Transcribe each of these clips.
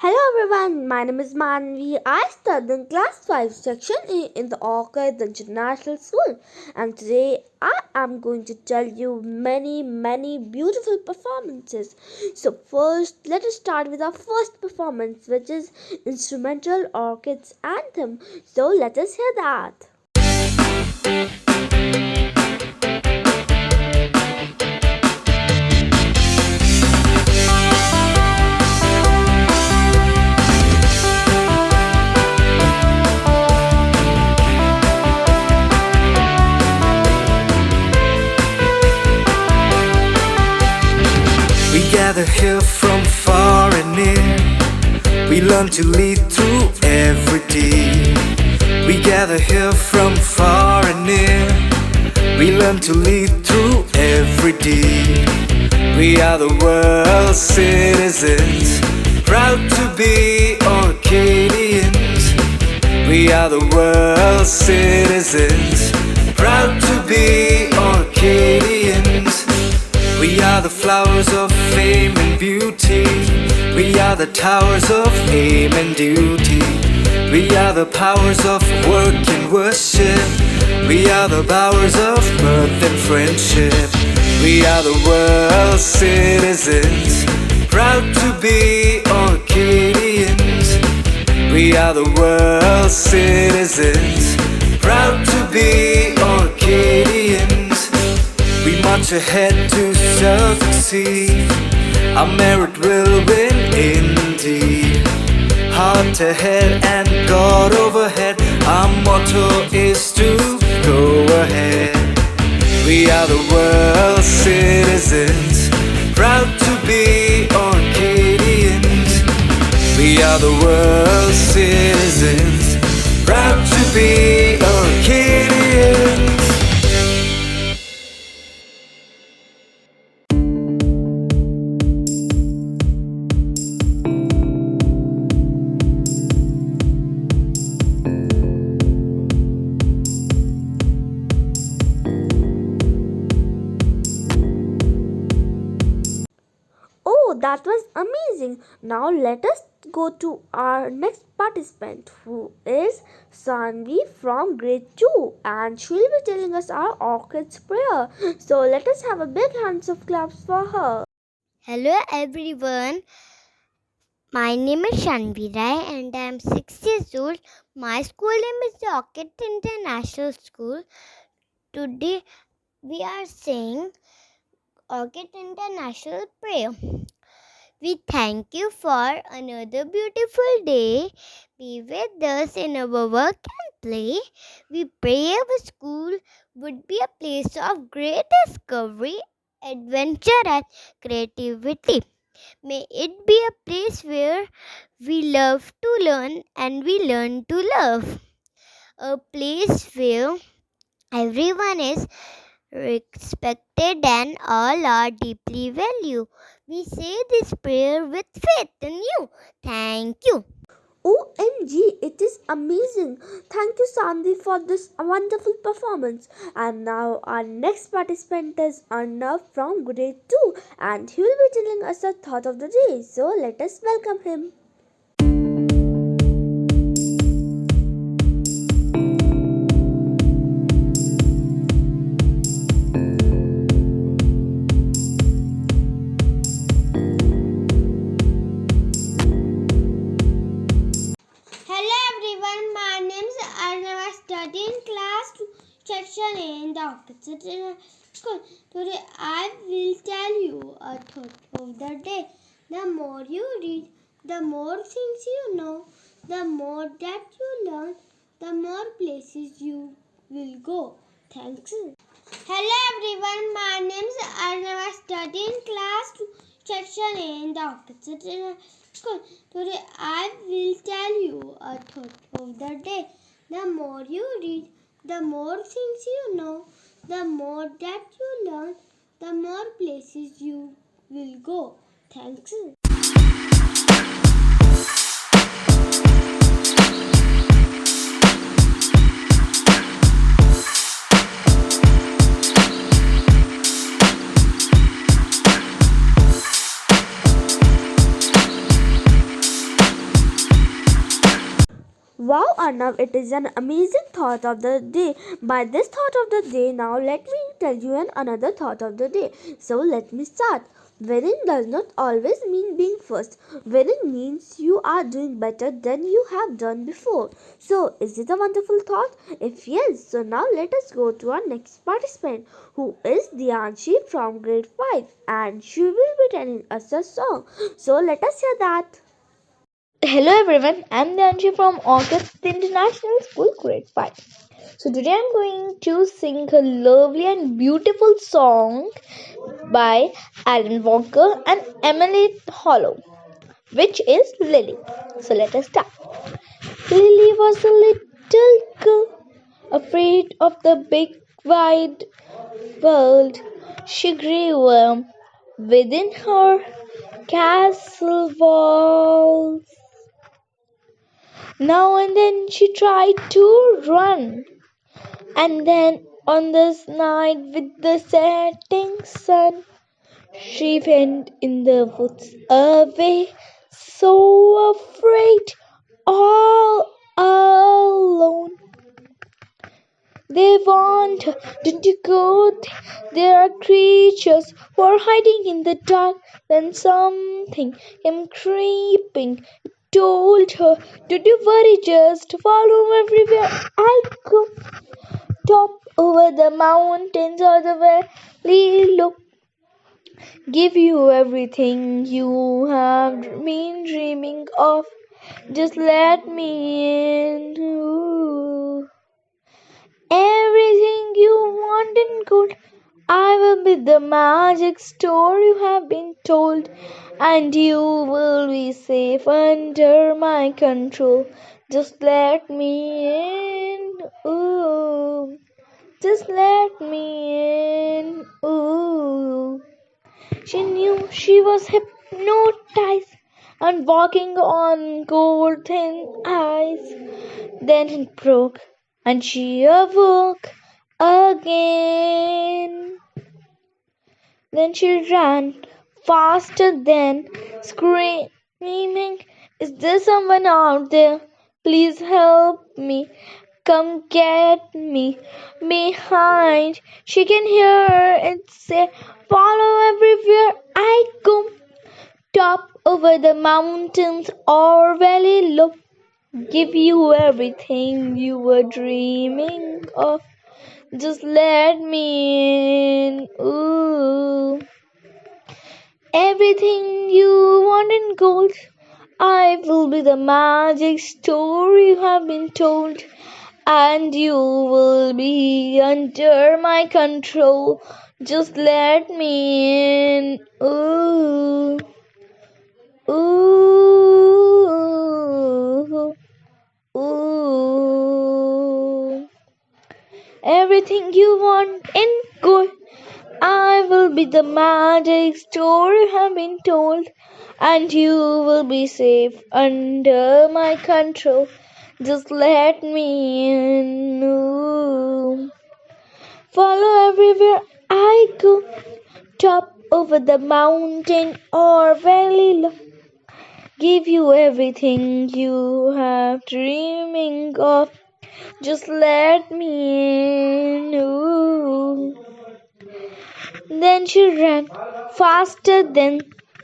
Hello everyone, my name is Manvi. I study in class 5 section A in the Orchid International School, and today I am going to tell you many beautiful performances. So first let us start with our first performance, which is instrumental orchids anthem. So let us hear that. We gather here from far and near. We learn to lead through every day. We gather here from far and near. We learn to lead through every day. We are the world's citizens, proud to be Orcadians. We are the world's citizens, proud to be Orcadians. We are the flowers of fame and beauty. We are the towers of aim and duty. We are the powers of work and worship. We are the bowers of mirth and friendship. We are the world's citizens, proud to be Orcadians. We are the world's citizens, proud to be Orcadians. We march ahead to succeed. Our merit will win indeed. Heart ahead and God overhead. Our motto is to go ahead. We are the world's citizens, proud to be Orcadians. We are the world's citizens, proud to be Orcadians. Oh, that was amazing. Now let us go to our next participant, who is Sanvi from grade 2, and she will be telling us our orchids prayer. So let us have a big hands of claps for her. Hello everyone, my name is Shanvi Rai and I am 6 years old. My school name is the Orchid International School. Today we are saying Orchid International Prayer. We thank you for another beautiful day. Be with us in our work and play. We pray our school would be a place of great discovery, adventure, and creativity. May it be a place where we love to learn and we learn to love. A place where everyone is respected and all are deeply valued. We say this prayer with faith in you. Thank you. OMG, it is amazing. Thank you, Sanvi, for this wonderful performance. And now our next participant is Arnav from grade 2, and he will be telling us the thought of the day. So let us welcome him. Hello everyone, my name is Arnav. I study in class 2, section A in the Orchid School. Today I will tell you a thought of the day. The more you read, the more things you know, the more that you learn, the more places you will go. Thanks. Hello everyone, my name is Arnav. I study in class 2, section A in the Orchid School. Today I will tell you a thought of the day. The more you read, the more things you know, the more that you learn, the more places you will go. Thanks. Wow, Arnav, it is an amazing thought of the day. By this thought of the day, now let me tell you another thought of the day. So let me start. Winning does not always mean being first. Winning means you are doing better than you have done before. So, is it a wonderful thought? If yes, so now let us go to our next participant, who is Dianshi from grade 5, and she will be telling us a song. So, let us hear that. Hello everyone, I'm Dhanji from August International School Grade 5. So today I'm going to sing a lovely and beautiful song by Alan Walker and Emily Hollow, which is Lily. So let us start. Lily was a little girl, afraid of the big wide world. She grew up within her castle walls. Now and then she tried to run, and then on this night with the setting sun, she went in the woods away, so afraid, all alone. They warned her, "Don't you go there are creatures who are hiding in the dark." Then something came creeping. It told her, "Don't you worry, just follow everywhere I go. Top over the mountains or the valley low. Give you everything you have been dreaming of. Just let me in. Ooh. Everything you want in gold. I will be the magic store you have been told, and you will be safe under my control. Just let me in. Ooh. Just let me in. Ooh. She knew she was hypnotized and walking on golden ice. Then it broke, and she awoke again. Then she ran faster than screaming, "Is there someone out there? Please help me. Come get me." Behind, she can hear it say, "Follow everywhere I go. Top over the mountains or valley low. Give you everything you were dreaming of. Just let me in." Ooh. Everything you want in gold. I will be the magic story you have been told, and you will be under my control. Just let me in. Ooh. Ooh. Ooh. Everything you want in gold. I will be the magic story you have been told, and you will be safe under my control. Just let me in. Ooh. Follow everywhere I go. Top over the mountain or valley low. Give you everything you have dreaming of. Just let me in. Ooh. Then she ran faster than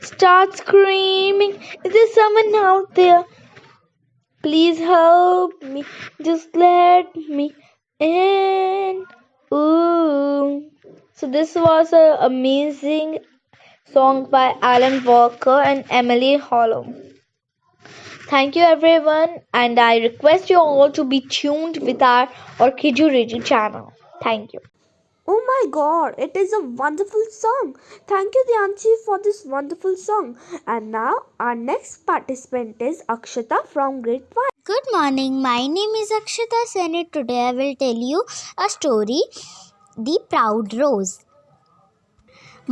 start screaming, "Is there someone out there? Please help me. Just let me in." Ooh. So this was an amazing song by Alan Walker and Emily Hollow. Thank you everyone, and I request you all to be tuned with our Orchidju Riju channel. Thank you. Oh my god, it is a wonderful song. Thank you, Dianchi, for this wonderful song. And now our next participant is Akshata from grade 5. Good morning. My name is Akshita Seni. Today I will tell you a story, The Proud Rose.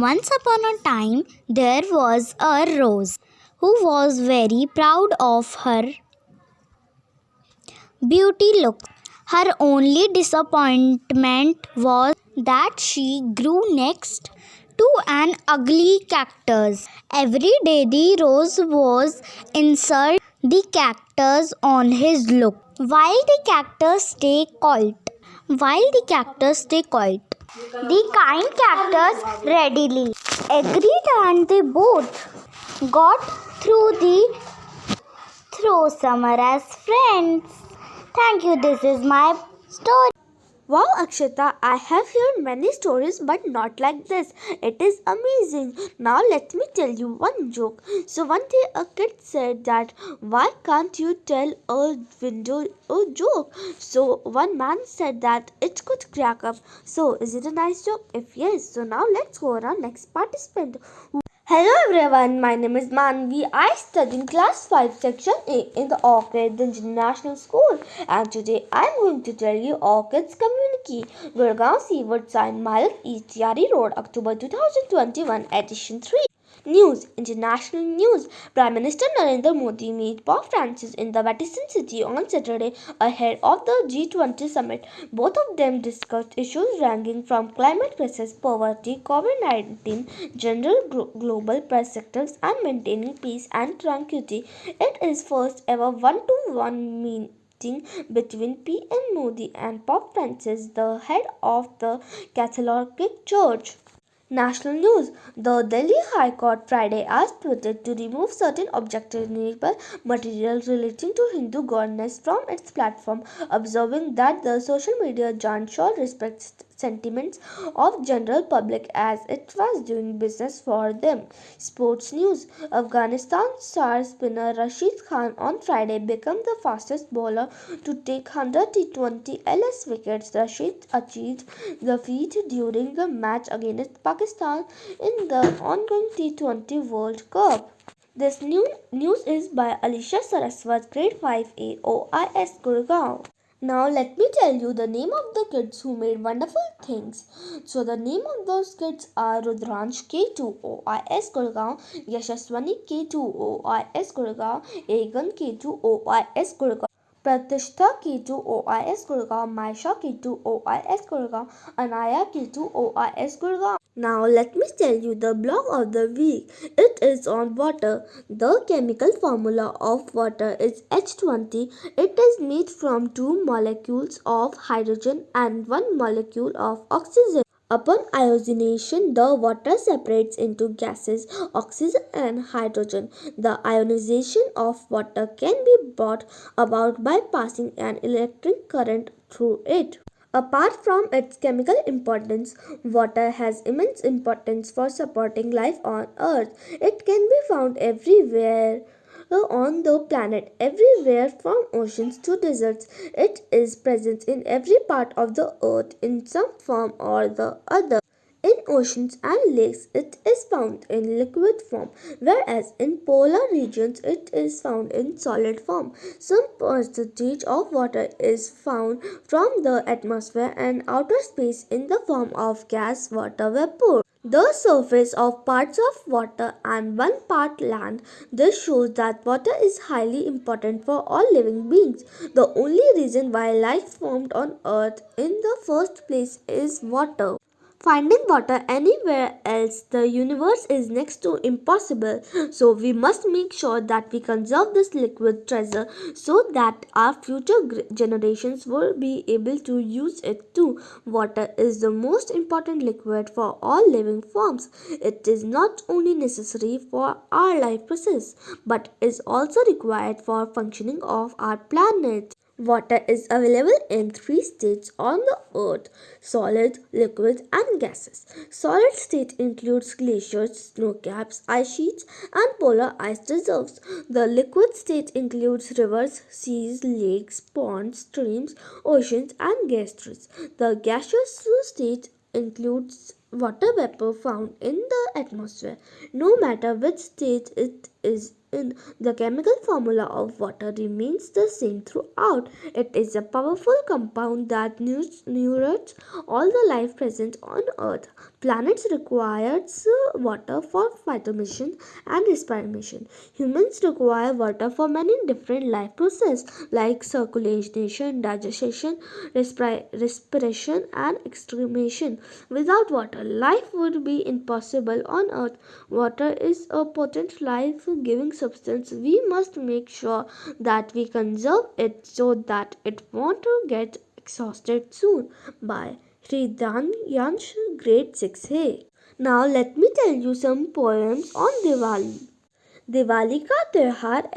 Once upon a time, there was a rose who was very proud of her beauty look. Her only disappointment was that she grew next to an ugly cactus. Every day the rose was insulted the cactus on his look. While the cactus stay quiet, the kind cactus readily agreed, and they both got through summer as friends. Thank you. This is my story. Wow, Akshata, I have heard many stories, but not like this. It is amazing. Now, let me tell you one joke. So, one day a kid said that, why can't you tell a window a joke? So, one man said that it could crack up. So, is it a nice joke? If yes, so now let's go on our next participant. Hello everyone, my name is Manvi. I study in class 5 section A in the Orchid International School, and today I am going to tell you Orchids Community, Gurgaon Seaward Sign Mile East Yari Road, October 2021, edition 3. News, international news. Prime Minister Narendra Modi met Pope Francis in the Vatican City on Saturday ahead of the G20 summit. Both of them discussed issues ranging from climate crisis, poverty, COVID-19, general global perspectives, and maintaining peace and tranquility. It is first ever one-to-one meeting between PM Modi and Pope Francis, the head of the Catholic Church. National news. The Delhi High Court Friday asked Twitter to remove certain objectionable material relating to Hindu goddess from its platform, observing that the social media giant should respect sentiments of general public as it was doing business for them. Sports news. Afghanistan star spinner Rashid Khan on Friday became the fastest bowler to take 100 T20 LS wickets. Rashid achieved the feat during the match against Pakistan in the ongoing T20 World Cup. This news is by Alisha Saraswat, grade 5A OIS Gurgaon. Now let me tell you the name of the kids who made wonderful things. So the name of those kids are Rudransh K2 OIS Gurgaon, Yashaswani K2 OIS Gurgaon, Egan K2 OIS Gurgaon, Pratishtha K2 OIS Gurgaon, Maisha K2 OIS Gurgaon, Anaya K2 OIS Gurgaon. Now let me tell you the blog of the week. It is on water. The chemical formula of water is H20. It is made from two molecules of hydrogen and one molecule of oxygen. Upon ionization, the water separates into gases, oxygen and hydrogen. The ionization of water can be brought about by passing an electric current through it. Apart from its chemical importance, water has immense importance for supporting life on Earth. It can be found everywhere on the planet, everywhere from oceans to deserts. It is present in every part of the earth in some form or the other. In oceans and lakes, it is found in liquid form, whereas in polar regions, it is found in solid form. Some percentage of water is found from the atmosphere and outer space in the form of gas, water, vapor. The surface of parts of water and one part land. This shows that water is highly important for all living beings. The only reason why life formed on earth in the first place is water. Finding water anywhere else the universe is next to impossible. So we must make sure that we conserve this liquid treasure so that our future generations will be able to use it too. Water is the most important liquid for all living forms. It is not only necessary for our life process but is also required for functioning of our planet. Water is available in three states on the earth: solid, liquid, and gases. Solid state includes glaciers, snow caps, ice sheets, and polar ice reserves. The liquid state includes rivers, seas, lakes, ponds, streams, oceans, and gas giants. The gaseous state includes water vapor found in the atmosphere. No matter which state it is in, the chemical formula of water remains the same throughout. It is a powerful compound that nurtures all the life present on Earth. Planets requires water for phytomission and respiration. Humans require water for many different life processes like circulation, digestion, respiration, and excretion. Without water, life would be impossible on Earth. Water is a potent life-giving substance, we must make sure that we conserve it so that it won't get exhausted soon. By Sri Yansh, grade 6A. Now let me tell you some poems on Diwali. Diwali का त्योहार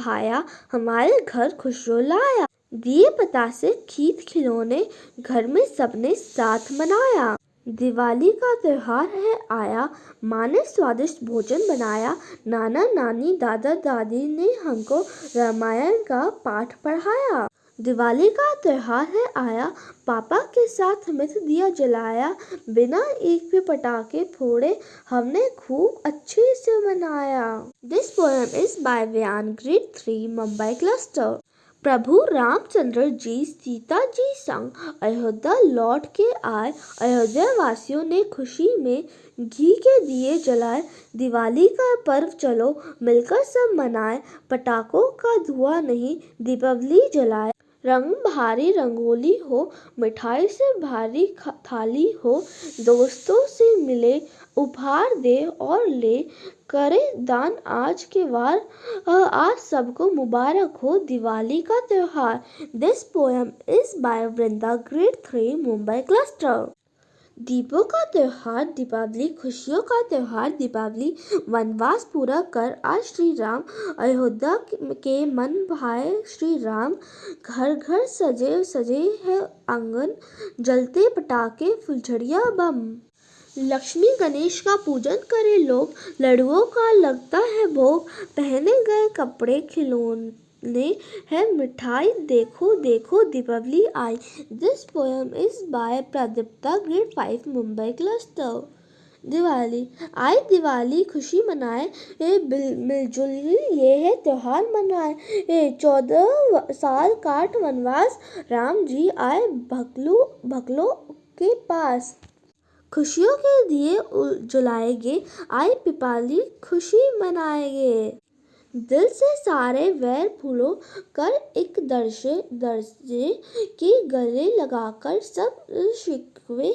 आया, हमारे घर खुशियों लाया। दिए पतासे खीत खिलौने, घर में सबने साथ मनाया। दिवाली का त्योहार आया, माँ ने स्वादिष्ट भोजन बनाया। नाना नानी दादा दादी ने हमको रामायण का पाठ पढ़ाया। दिवाली का त्योहार आया, पापा के साथ मित दिया जलाया। बिना एक भी पटाखे फोड़े हमने खूब अच्छे से मनाया। दिस पोएम इज बाय व्यान, ग्रेड 3, मुंबई क्लस्टर। प्रभु रामचंद्र जी सीता जी संग अयोध्या लौट के आए। अयोध्या वासियों ने खुशी में घी के दिए जलाए। दिवाली का पर्व चलो मिलकर सब मनाए। पटाखों का धुआं नहीं, दीपावली जलाए। रंग भारी रंगोली हो, मिठाई से भारी थाली हो। दोस्तों से मिले, उपहार दे और ले। करे दान आज के वार, आज सबको मुबारक हो दिवाली का त्योहार। This poem is bye Vrinda, grade 3, Mumbai cluster. दीपों का त्योहार दीपावली, खुशियों का त्योहार दीपावली। वनवास पूरा कर आज श्री राम, अयोध्या के मन भाए श्री राम। घर घर सजे सजे है आंगन, जलते पटाखे फुलझड़ियाँ बम। लक्ष्मी गणेश का पूजन करे लोग, लड्डुओं का लगता है भोग। पहने गए कपड़े खिलौने है मिठाई, देखो देखो दीपावली आई। This poem is by Pradipta, grade 5, Mumbai cluster. Diwali आई, दिवाली खुशी मनाए। मिलजुल ये है त्योहार मनाए। 14 साल काट वनवास, राम जी आए भगलों के पास। खुशियों के दिए जलाएंगे, आई दीपावली खुशी मनाएंगे। दिल से सारे वैर भूलो कर, एक दर्जे के गले लगाकर सब शिकवे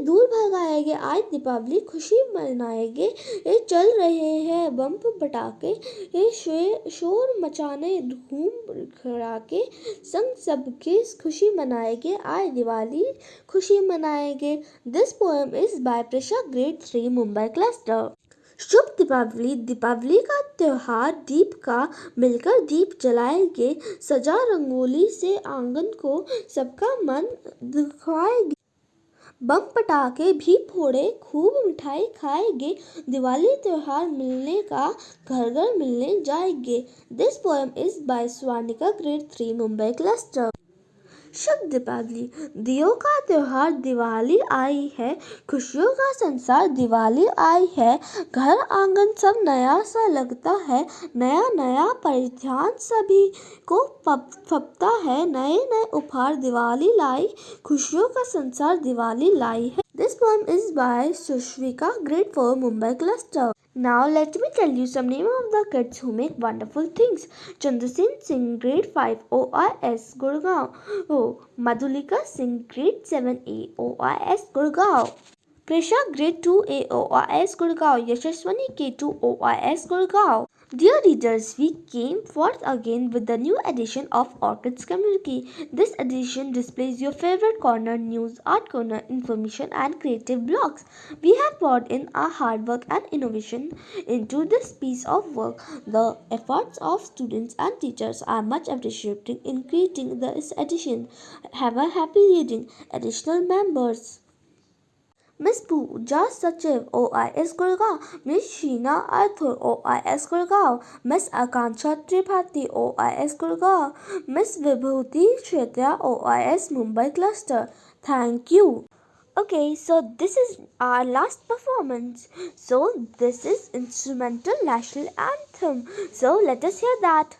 दूर भगाएंगे। आज दीपावली खुशी मनाएंगे। चल रहे हैं बम पटाखे, शोर मचाने धूम खड़ाके। संग सबके खुशी मनाएंगे, आज दिवाली खुशी मनाएंगे। This poem is by Prisha, grade 3, Mumbai cluster. शुभ दीपावली, दीपावली का त्योहार दीप का, मिलकर दीप जलाएंगे। सजा रंगोली से आंगन को, सबका मन दिखाएंगे। बम पटाखे भी फोड़े, खूब मिठाई खाएंगे। दिवाली त्योहार मिलने का, घर घर मिलने जाएंगे। This poem is by Swanika, grade 3, Mumbai cluster. शुभ दीपावली, दियों का त्योहार दिवाली आई है। खुशियों का संसार दिवाली आई है। घर आंगन सब नया सा लगता है। नया नया परिधान सभी को फपता है। नए नए उपहार दिवाली लाई, खुशियों का संसार दिवाली लाई है। This poem is by Sushvika, grade 4, Mumbai cluster. Now let me tell you some name of the kids who make wonderful things. Chandrasen Singh, grade 5, OIS, Gurgaon. Madhulika Singh, grade 7A, OIS, Gurgaon. Krisha, grade 2A, OIS, Gurgaon. Yashaswani, K2, OIS, Gurgaon. Dear readers, we came forth again with the new edition of Orchids Community. This edition displays your favorite corner, news, art corner, information and creative blogs. We have poured in our hard work and innovation into this piece of work. The efforts of students and teachers are much appreciated in creating this edition. Have a happy reading. Additional members: Miss Pooja Sachiv, OIS Gurgaon. Miss Sheena Arthur, OIS Gurgaon. Miss Akansha Tripathi, OIS Gurgaon. Miss Vibhuti Kshetra, OIS Mumbai Cluster. Thank you. Okay, so this is our last performance. So this is instrumental national anthem. So let us hear that.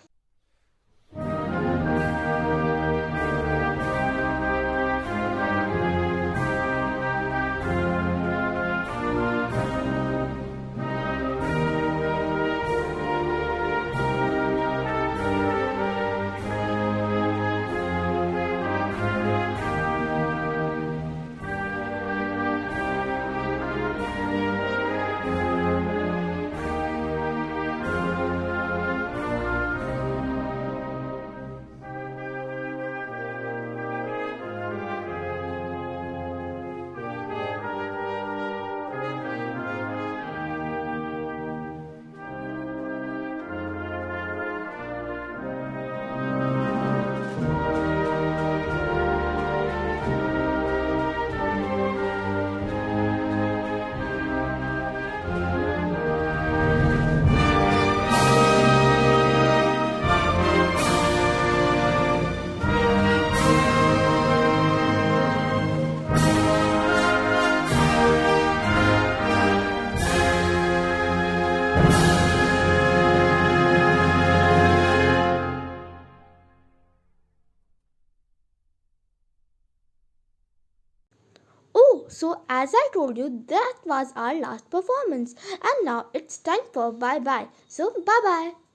So as I told you, that was our last performance, and now it's time for bye bye. So bye bye.